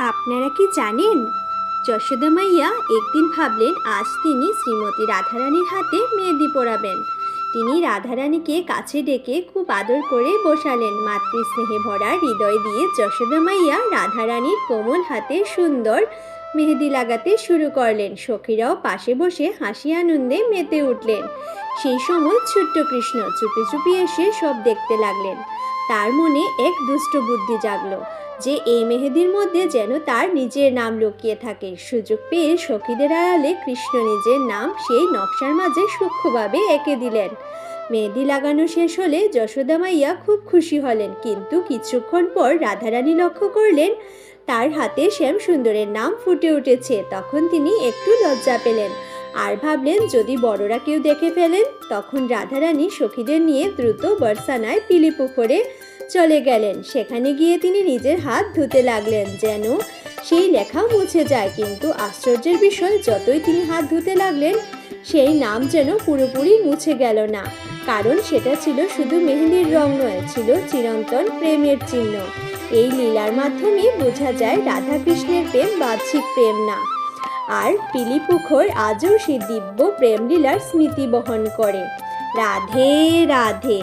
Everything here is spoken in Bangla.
আপনারা কি জানেন, যশোদা মাইয়া একদিন ভাবলেন আজ তিনি শ্রীমতী রাধারানীর হাতে মেহেদি পরাবেন। তিনি রাধারানীকে কাছে ডেকে খুব আদর করে বসালেন। মাতৃস্নেহে ভরা হৃদয় দিয়ে যশোদা মাইয়া রাধারানীর কোমল হাতে সুন্দর মেহেদি লাগাতে শুরু করলেন। সখীরাও পাশে বসে হাসি আনন্দে মেতে উঠলেন। সেই সময় ছোট্ট কৃষ্ণ চুপি চুপি এসে সব দেখতে লাগলেন। তার মনে এক দুষ্ট বুদ্ধি জাগলো যে এই মেহেদির মধ্যে যেন তার নিজের নাম লুকিয়ে থাকে। সুযোগ পেয়ে সখীদের আড়ালে কৃষ্ণ নিজের নাম সেই নকশার মাঝে সূক্ষ্মভাবে এঁকে দিলেন। মেহেদি লাগানো শেষ হলে যশোদা মাইয়া খুব খুশি হলেন, কিন্তু কিছুক্ষণ পর রাধারানী লক্ষ্য করলেন তার হাতে শ্যাম সুন্দরের নাম ফুটে উঠেছে। তখন তিনি একটু লজ্জা পেলেন আর ভাবলেন যদি বড়রা কেউ দেখে ফেলেন। তখন রাধারানী সখীদের নিয়ে দ্রুত বর্ষানায় পিলি পুকুরে চলে গেলেন। সেখানে গিয়ে তিনি নিজের হাত ধুতে লাগলেন যেন সেই লেখা মুছে যায়। কিন্তু আশ্চর্যের বিষয়, যতই তিনি হাত ধুতে লাগলেন সেই নাম যেন পুরোপুরি মুছে গেল না। কারণ সেটা ছিল শুধু মেহেদির রং নয়, ছিল চিরন্তন প্রেমের চিহ্ন। এই লীলার মাধ্যমে বোঝা যায় রাধা কৃষ্ণের প্রেম বাহ্যিক প্রেম না, আর পিলি পুকুর আজও সেই দিব্য প্রেম লীলার স্মৃতি বহন করে। রাধে রাধে।